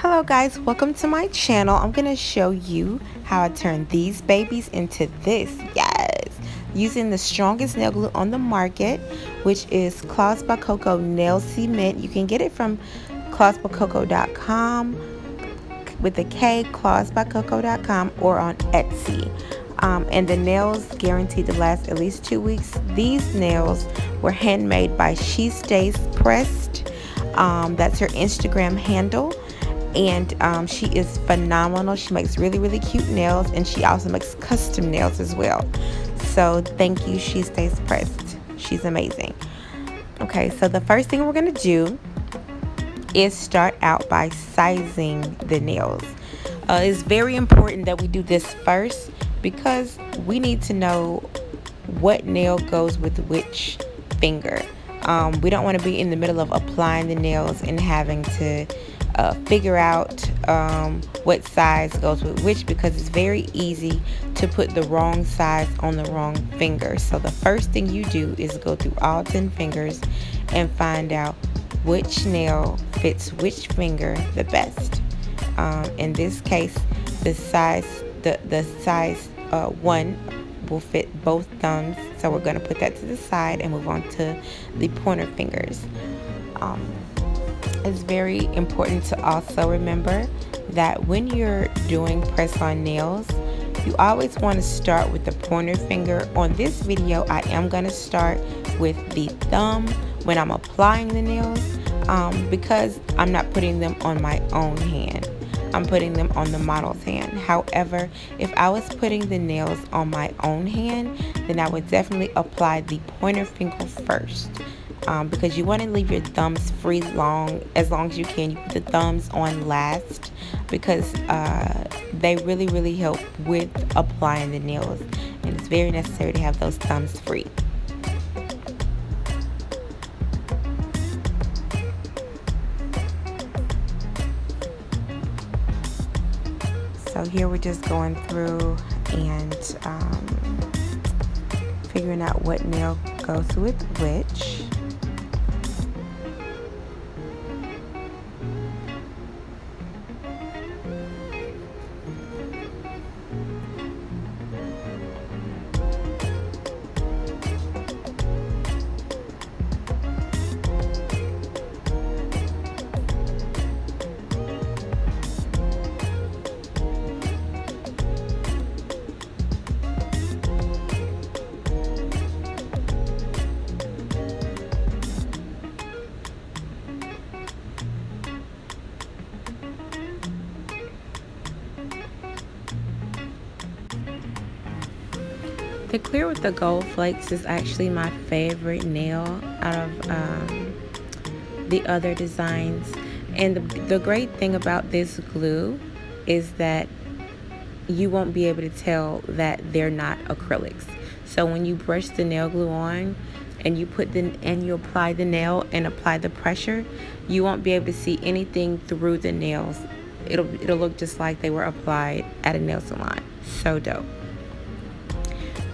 Hello guys, welcome to my channel. I'm going to show you how I turn these babies into this. Yes! Using the strongest nail glue on the market, which is Klaws by Coco nail cement. You can get it from clawsbycoco.com with a K, clawsbycoco.com, or on Etsy. And the nails guaranteed to last at least 2 weeks. These nails were handmade by She Stays Pressed. That's her Instagram handle. And she is phenomenal. She makes really cute nails, and she also makes custom nails as well. So thank you, She Stays Pressed. She's amazing. Okay, so the first thing we're going to do is start out by sizing the nails. It's very important that we do this first because we need to know what nail goes with which finger. We don't want to be in the middle of applying the nails and having to figure out what size goes with which, because it's very easy to put the wrong size on the wrong finger. So the first thing you do is go through all 10 fingers and find out which nail fits which finger the best. In this case, the size 1 will fit both thumbs, so we're going to put that to the side and move on to the pointer fingers. It's very important to also remember that when you're doing press-on nails, you always want to start with the pointer finger. On this video, I am going to start with the thumb when I'm applying the nails, because I'm not putting them on my own hand. I'm putting them on the model's hand. However, if I was putting the nails on my own hand, then I would definitely apply the pointer finger first. Because you want to leave your thumbs free as long as you can. You put the thumbs on last because they really help with applying the nails, and it's very necessary to have those thumbs free. So here we're just going through and figuring out what nail goes with which. The clear with the gold flakes is actually my favorite nail out of the other designs. And the great thing about this glue is that you won't be able to tell that they're not acrylics. So when you brush the nail glue on and you apply the nail and apply the pressure, you won't be able to see anything through the nails. It'll look just like they were applied at a nail salon. So dope.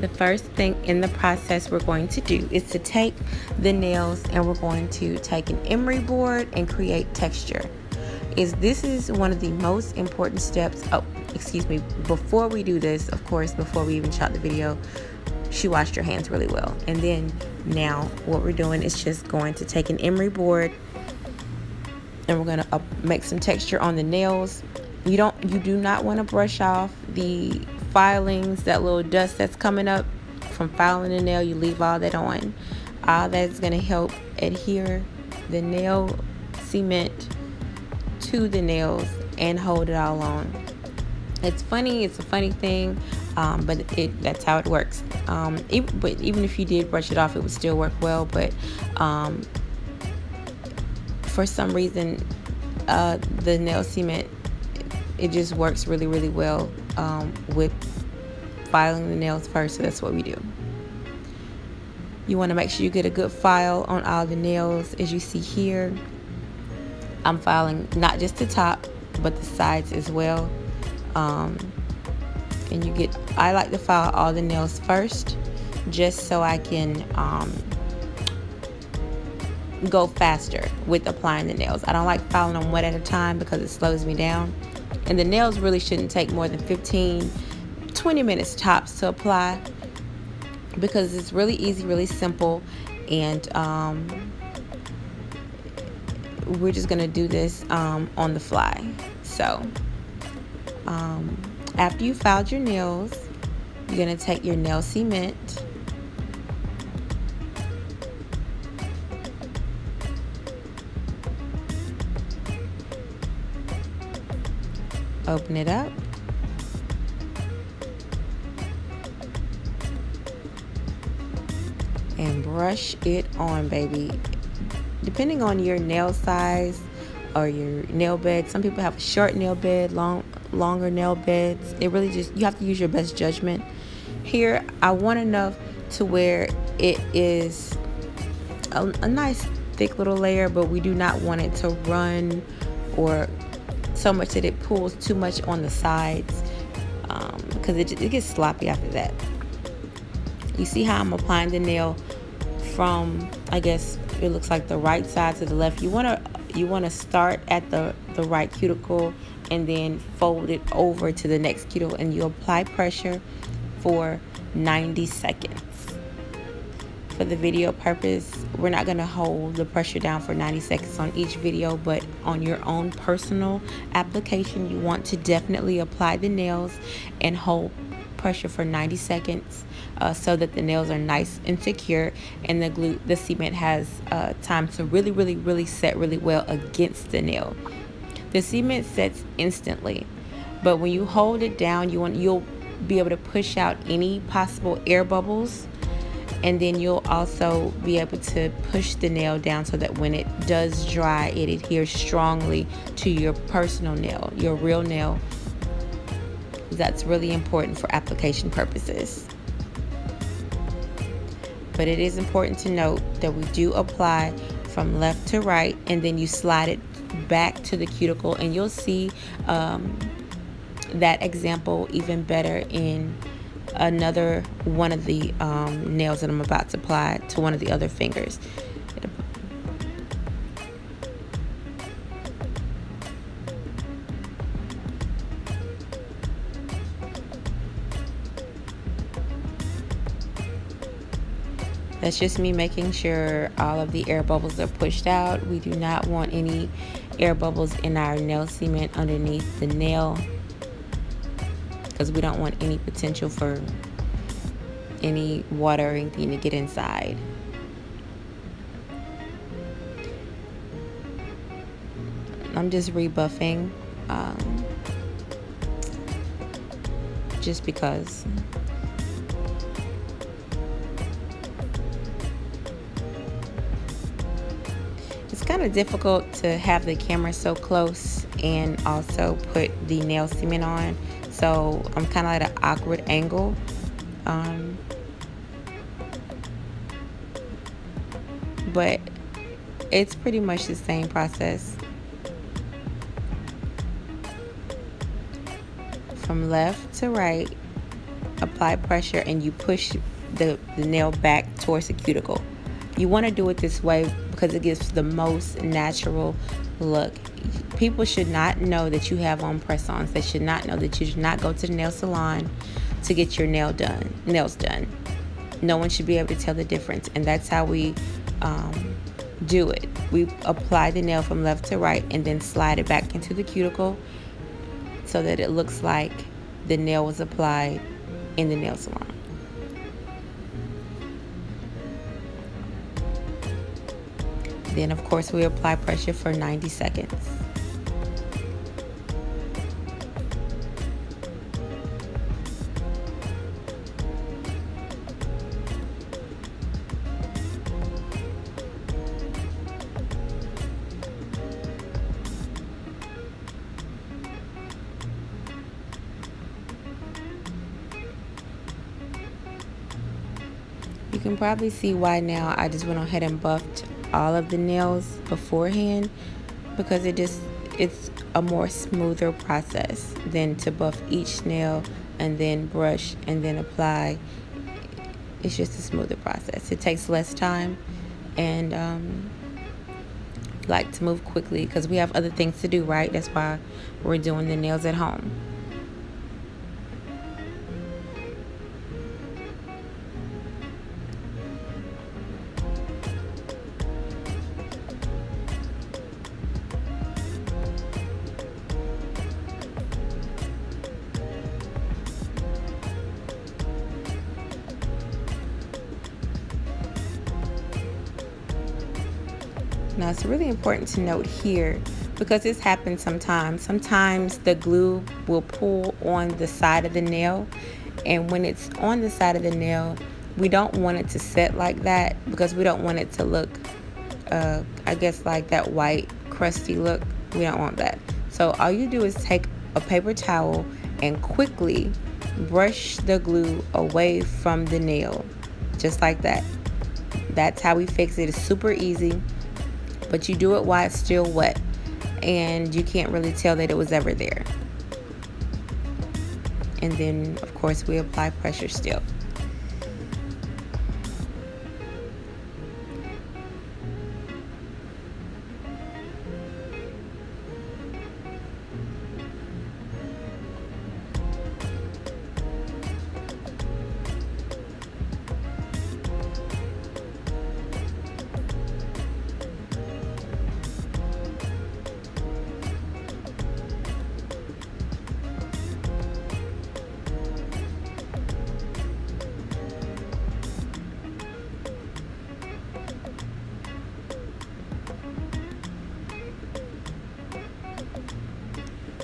The first thing in the process we're going to do is to take the nails and we're going to take an emery board and create texture. This is one of the most important steps. Oh, excuse me. Before we do this, of course, before we even shot the video, she washed her hands really well. And then now what we're doing is just going to take an emery board and we're going to make some texture on the nails. You do not want to brush off the filings, that little dust that's coming up from filing the nail. You leave all that on. All that's going to help adhere the nail cement to the nails and hold it all on. It's funny, it's a funny thing, but that's how it works. But even if you did brush it off, it would still work well. But for some reason, the nail cement, it just works really well with filing the nails first. So that's what we do. You want to make sure you get a good file on all the nails. As you see here, I'm filing not just the top but the sides as well. And I like to file all the nails first, just so I can go faster with applying the nails. I don't like filing them one at a time because it slows me down. And the nails really shouldn't take more than 15-20 minutes tops to apply, because it's really easy, really simple, and we're just gonna do this on the fly. So after you filed your nails, you're gonna take your nail cement, open it up, and brush it on, baby. Depending on your nail size or your nail bed, some people have a short nail bed, longer nail beds. It really just, you have to use your best judgment. Here, I want enough to where it is a nice thick little layer, but we do not want it to run or so much that it pulls too much on the sides, because it gets sloppy after that. You see how I'm applying the nail from, I guess it looks like the right side to the left. You want to start at the right cuticle and then fold it over to the next cuticle, and you apply pressure for 90 seconds. For the video purpose, we're not going to hold the pressure down for 90 seconds on each video, but on your own personal application, you want to definitely apply the nails and hold pressure for 90 seconds so that the nails are nice and secure, and the cement has time to really set really well against the nail. The cement sets instantly, but when you hold it down, you'll be able to push out any possible air bubbles, and then you'll also be able to push the nail down so that when it does dry, it adheres strongly to your personal nail, your real nail. That's really important for application purposes. But it is important to note that we do apply from left to right, and then you slide it back to the cuticle, and you'll see that example even better in another one of the nails that I'm about to apply to one of the other fingers. That's just me making sure all of the air bubbles are pushed out. We do not want any air bubbles in our nail cement underneath the nail, because we don't want any potential for any water or anything to get inside. I'm just rebuffing just because. It's kind of difficult to have the camera so close and also put the nail cement on, so I'm kind of at an awkward angle. But it's pretty much the same process. From left to right, apply pressure, and you push the nail back towards the cuticle. You want to do it this way because it gives the most natural look. People should not know that you have on press-ons. They should not know that you should not go to the nail salon to get your nails done. No one should be able to tell the difference, and that's how we do it. We apply the nail from left to right and then slide it back into the cuticle so that it looks like the nail was applied in the nail salon. Then, of course, we apply pressure for 90 seconds. You can probably see why now I just went ahead and buffed all of the nails beforehand, because it's a more smoother process than to buff each nail and then brush and then apply. It's just a smoother process. It takes less time, and like to move quickly because we have other things to do, right? That's why we're doing the nails at home. Now, it's really important to note here because this happens sometimes. Sometimes the glue will pull on the side of the nail, and when it's on the side of the nail, we don't want it to set like that because we don't want it to look, I guess, like that white, crusty look. We don't want that. So all you do is take a paper towel and quickly brush the glue away from the nail, just like that. That's how we fix it. It's super easy. But you do it while it's still wet and you can't really tell that it was ever there. And then, of course, we apply pressure still.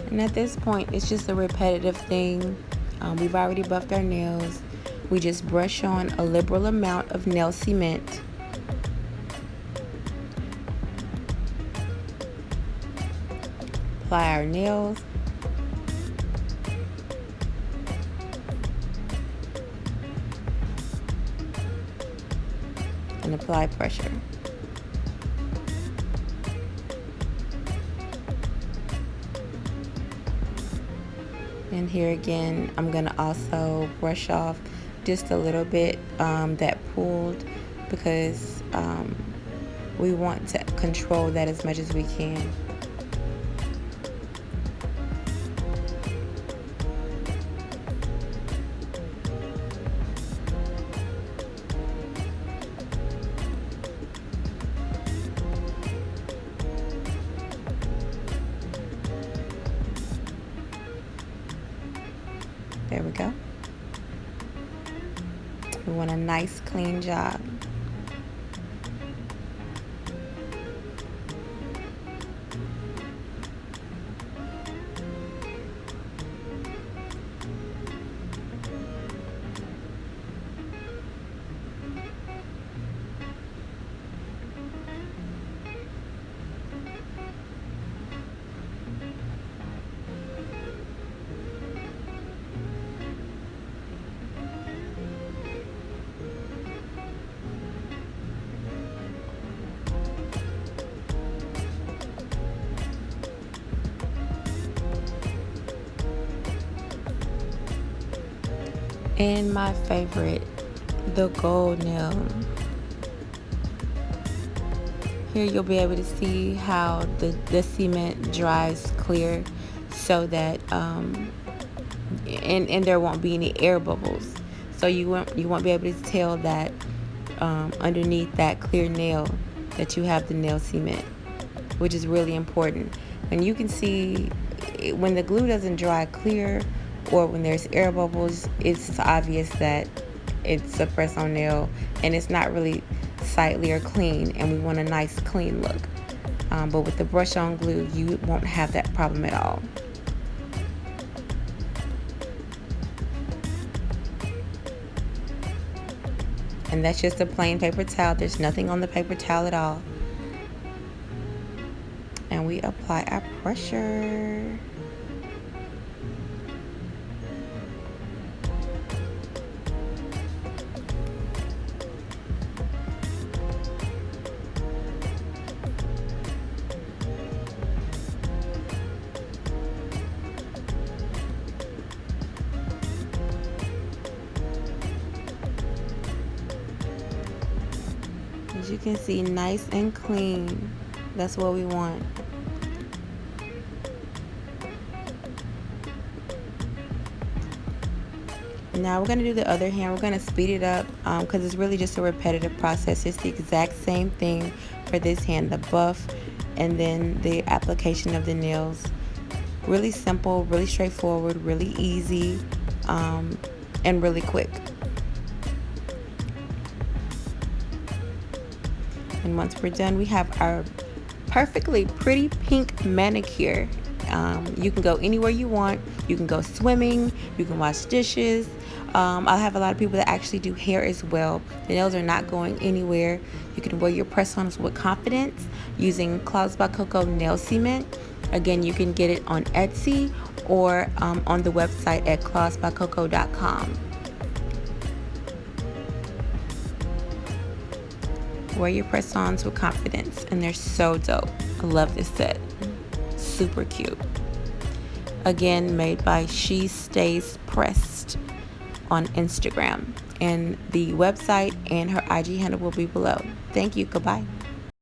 And at this point, it's just a repetitive thing. We've already buffed our nails. We just brush on a liberal amount of nail cement. Apply our nails. And apply pressure. And here again, I'm gonna also brush off just a little bit that pulled because we want to control that as much as we can. There we go. We want a nice clean job. And my favorite, the gold nail. Here you'll be able to see how the cement dries clear so that and there won't be any air bubbles. So you won't be able to tell that underneath that clear nail that you have the nail cement, which is really important. And you can see when the glue doesn't dry clear or when there's air bubbles, it's obvious that it's a press-on nail and it's not really sightly or clean, and we want a nice clean look. But with the brush-on glue, you won't have that problem at all. And that's just a plain paper towel. There's nothing on the paper towel at all. And we apply our pressure. As you can see, nice and clean. That's what we want. Now we're going to do the other hand. We're going to speed it up because it's really just a repetitive process. It's the exact same thing for this hand, the buff and then the application of the nails. Really simple, really straightforward, really easy, and really quick. And once we're done, we have our perfectly pretty pink manicure. You can go anywhere you want. You can go swimming, you can wash dishes. I have a lot of people that actually do hair as well. The nails are not going anywhere. You can wear your press-ons with confidence using Klaws by Coco nail cement. Again, you can get it on Etsy or on the website at klawsbycoco.com. Wear your press-ons with confidence, and they're so dope. I love this set. Super cute. Again, made by She Stays Pressed on Instagram, and the website and her IG handle will be below. Thank you. Goodbye.